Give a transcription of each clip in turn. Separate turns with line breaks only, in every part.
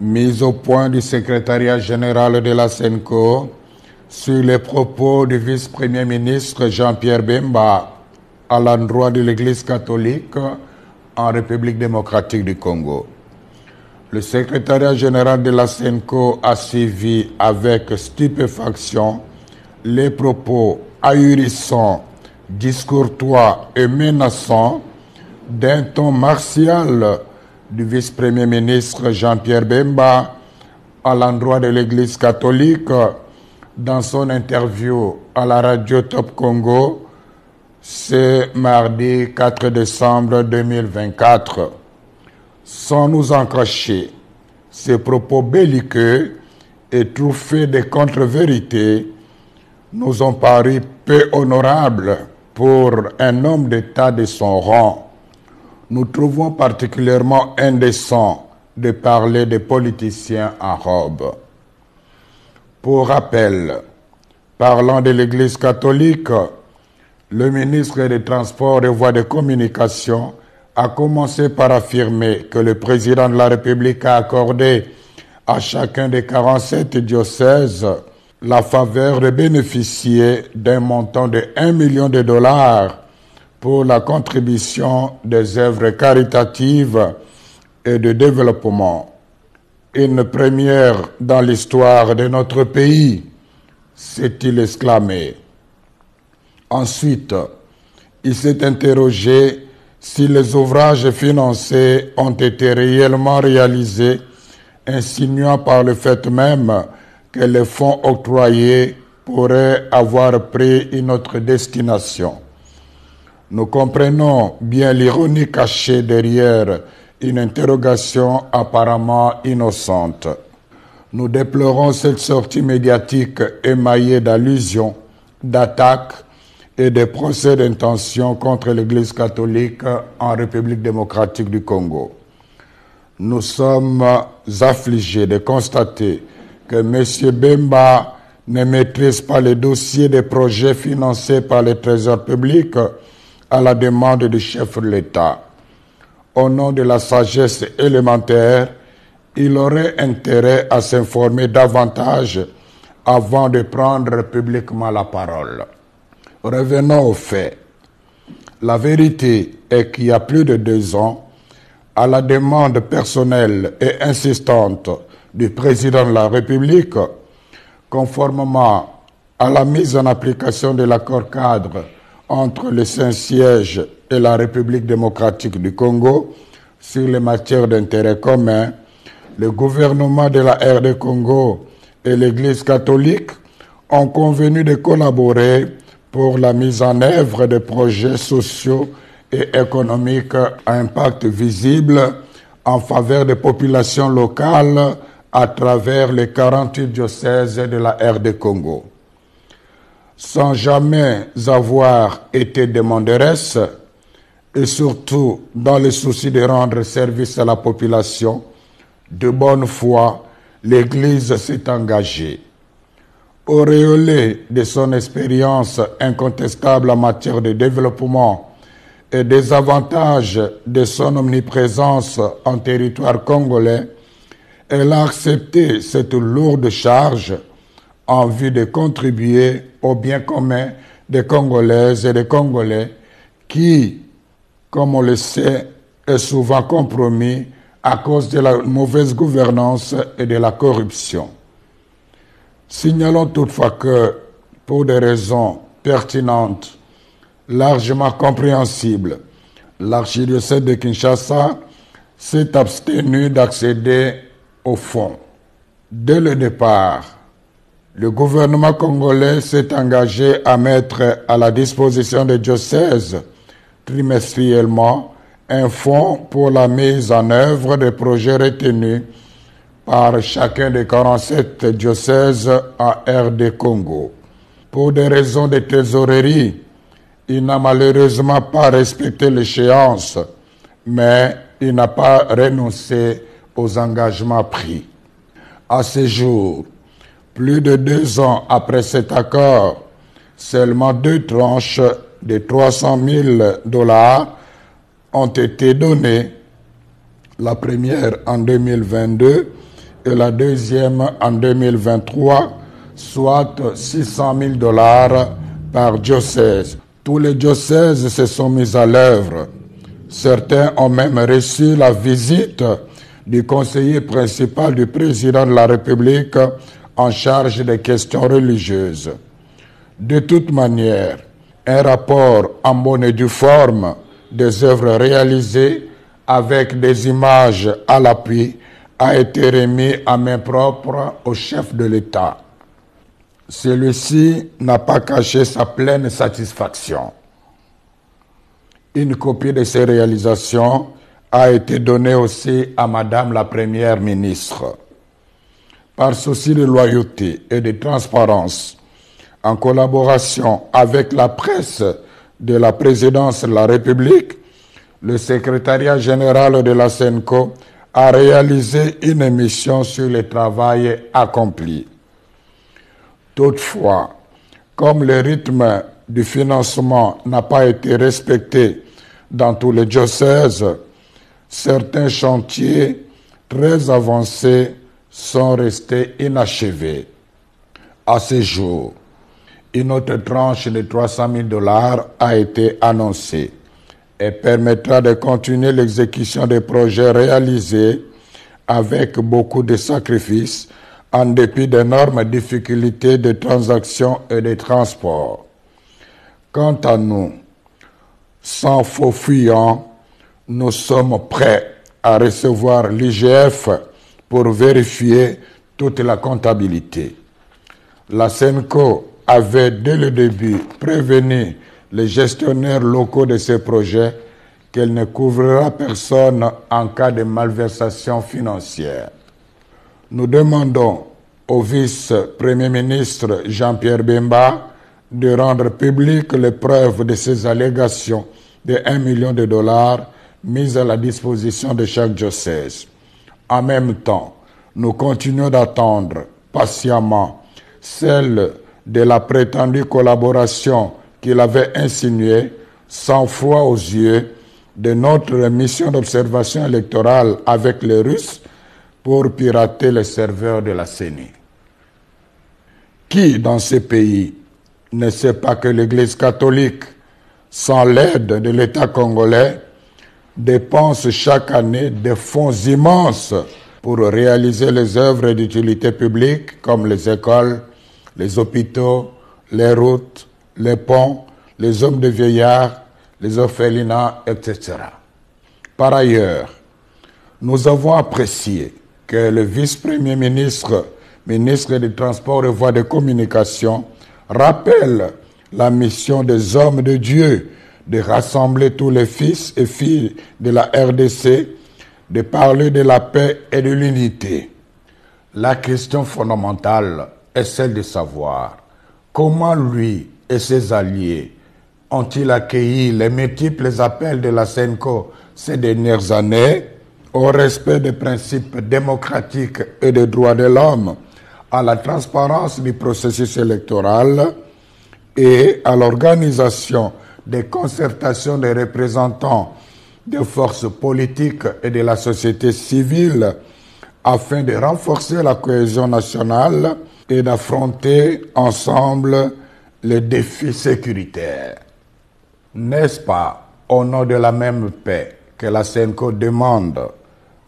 Mise au point du secrétariat général de la SENCO sur les propos du vice-premier ministre Jean-Pierre Bemba à l'endroit de l'Église catholique en République démocratique du Congo. Le secrétariat général de la SENCO a suivi avec stupéfaction les propos ahurissants, discourtois et menaçants d'un ton martial du vice-premier ministre Jean-Pierre Bemba à l'endroit de l'Église catholique dans son interview à la radio Top Congo ce mardi 4 décembre 2024. Sans nous en cacher, ces propos belliqueux et truffés de contre-vérités nous ont paru peu honorables pour un homme d'État de son rang. Nous trouvons particulièrement indécent de parler des politiciens en robe. Pour rappel, parlant de l'Église catholique, le ministre des Transports et Voies de Communication a commencé par affirmer que le président de la République a accordé à chacun des 47 diocèses la faveur de bénéficier d'un montant de 1 million de dollars pour la contribution des œuvres caritatives et de développement. Une première dans l'histoire de notre pays, s'est-il exclamé. Ensuite, il s'est interrogé si les ouvrages financés ont été réellement réalisés, insinuant par le fait même que les fonds octroyés pourraient avoir pris une autre destination. Nous comprenons bien l'ironie cachée derrière une interrogation apparemment innocente. Nous déplorons cette sortie médiatique émaillée d'allusions, d'attaques et de procès d'intention contre l'Église catholique en République démocratique du Congo. Nous sommes affligés de constater que M. Bemba ne maîtrise pas les dossiers des projets financés par le Trésor public à la demande du chef de l'État. Au nom de la sagesse élémentaire, il aurait intérêt à s'informer davantage avant de prendre publiquement la parole. Revenons aux faits. La vérité est qu'il y a plus de 2 ans, à la demande personnelle et insistante du président de la République, conformément à la mise en application de l'accord cadre entre le Saint-Siège et la République démocratique du Congo sur les matières d'intérêt commun, le gouvernement de la RD Congo et l'Église catholique ont convenu de collaborer pour la mise en œuvre de projets sociaux et économiques à impact visible en faveur des populations locales à travers les 48 diocèses de la RD Congo. Sans jamais avoir été demanderesse, et surtout dans le souci de rendre service à la population, de bonne foi, l'Église s'est engagée. Auréolée de son expérience incontestable en matière de développement et des avantages de son omniprésence en territoire congolais, elle a accepté cette lourde charge en vue de contribuer au bien commun des Congolaises et des Congolais qui, comme on le sait, est souvent compromis à cause de la mauvaise gouvernance et de la corruption. Signalons toutefois que, pour des raisons pertinentes, largement compréhensibles, l'archidiocèse de Kinshasa s'est abstenu d'accéder au fonds. Dès le départ, le gouvernement congolais s'est engagé à mettre à la disposition des diocèses trimestriellement un fonds pour la mise en œuvre des projets retenus par chacun des 47 diocèses en RD Congo. Pour des raisons de trésorerie, il n'a malheureusement pas respecté l'échéance, mais il n'a pas renoncé aux engagements pris. À ce jour, plus de 2 ans après cet accord, seulement 2 tranches de 300 000 dollars ont été données, la première en 2022 et la deuxième en 2023, soit $600,000 par diocèse. Tous les diocèses se sont mis à l'œuvre. Certains ont même reçu la visite du conseiller principal du président de la République en charge des questions religieuses. De toute manière, un rapport en bonne et due forme des œuvres réalisées avec des images à l'appui a été remis à main propre au chef de l'État. Celui-ci n'a pas caché sa pleine satisfaction. Une copie de ces réalisations a été donnée aussi à Madame la Première ministre. Par souci de loyauté et de transparence, en collaboration avec la presse de la présidence de la République, le secrétariat général de la SENCO a réalisé une émission sur le travail accompli. Toutefois, comme le rythme du financement n'a pas été respecté dans tous les diocèses, certains chantiers très avancés sont restés inachevés. À ce jour, une autre tranche de $300,000 a été annoncée et permettra de continuer l'exécution des projets réalisés avec beaucoup de sacrifices en dépit d'énormes difficultés de transaction et de transport. Quant à nous, sans faux fuyant, nous sommes prêts à recevoir l'IGF pour vérifier toute la comptabilité. La SENCO avait dès le début prévenu les gestionnaires locaux de ces projets qu'elle ne couvrira personne en cas de malversation financière. Nous demandons au vice-premier ministre Jean-Pierre Bemba de rendre publiques les preuves de ces allégations de $1 million mises à la disposition de chaque diocèse. En même temps, nous continuons d'attendre patiemment celle de la prétendue collaboration qu'il avait insinuée, sans foi aux yeux, de notre mission d'observation électorale avec les Russes pour pirater les serveurs de la CENI. Qui dans ces pays ne sait pas que l'Église catholique, sans l'aide de l'État congolais, dépense chaque année des fonds immenses pour réaliser les œuvres d'utilité publique comme les écoles, les hôpitaux, les routes, les ponts, les hommes de vieillards, les orphelinats, etc. Par ailleurs, nous avons apprécié que le vice-premier ministre, ministre des Transports et Voies de Communication, rappelle la mission des hommes de Dieu de rassembler tous les fils et filles de la RDC, de parler de la paix et de l'unité. La question fondamentale est celle de savoir comment lui et ses alliés ont-ils accueilli les multiples appels de la SENCO ces dernières années au respect des principes démocratiques et des droits de l'homme, à la transparence du processus électoral et à l'organisation des concertations des représentants des forces politiques et de la société civile afin de renforcer la cohésion nationale et d'affronter ensemble les défis sécuritaires. N'est-ce pas au nom de la même paix que la SENCO demande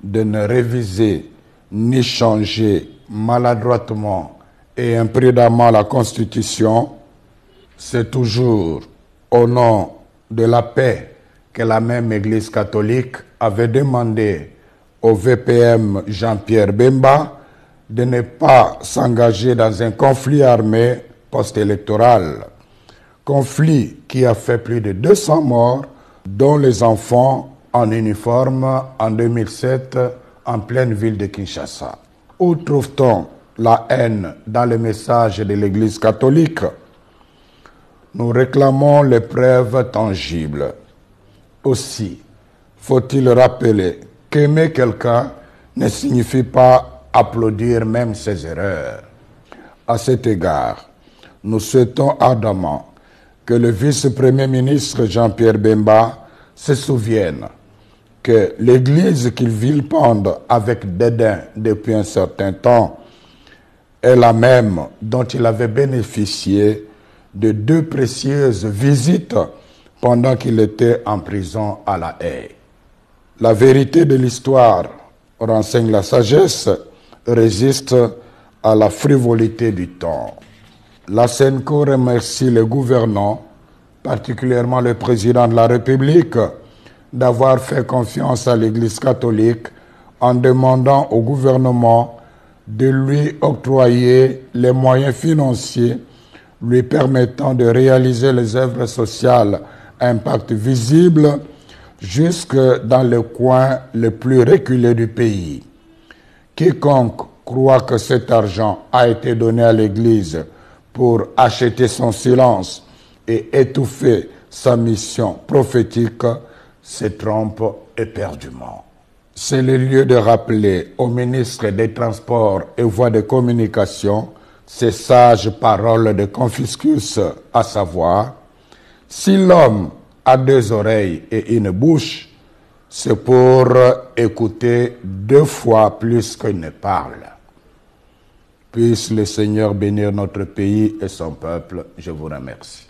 de ne réviser ni changer maladroitement et imprudemment la Constitution? C'est toujours au nom de la paix que la même Église catholique avait demandé au VPM Jean-Pierre Bemba de ne pas s'engager dans un conflit armé post-électoral. Conflit qui a fait plus de 200 morts, dont les enfants en uniforme en 2007 en pleine ville de Kinshasa. Où trouve-t-on la haine dans les messages de l'Église catholique? Nous réclamons les preuves tangibles. Aussi, faut-il rappeler qu'aimer quelqu'un ne signifie pas applaudir même ses erreurs. À cet égard, nous souhaitons ardemment que le vice-premier ministre Jean-Pierre Bemba se souvienne que l'Église qu'il vilipende avec dédain depuis un certain temps est la même dont il avait bénéficié de 2 précieuses visites pendant qu'il était en prison à La Haye. La vérité de l'histoire renseigne la sagesse, résiste à la frivolité du temps. La SENCO remercie les gouvernants, particulièrement le président de la République, d'avoir fait confiance à l'Église catholique en demandant au gouvernement de lui octroyer les moyens financiers lui permettant de réaliser les œuvres sociales à impact visible jusque dans les coins les plus reculés du pays. Quiconque croit que cet argent a été donné à l'Église pour acheter son silence et étouffer sa mission prophétique se trompe éperdument. C'est le lieu de rappeler au ministre des Transports et Voies de Communication ces sages paroles de Confucius, à savoir: si l'homme a 2 oreilles et une bouche, c'est pour écouter 2 fois plus qu'il ne parle. Puisse le Seigneur bénir notre pays et son peuple. Je vous remercie.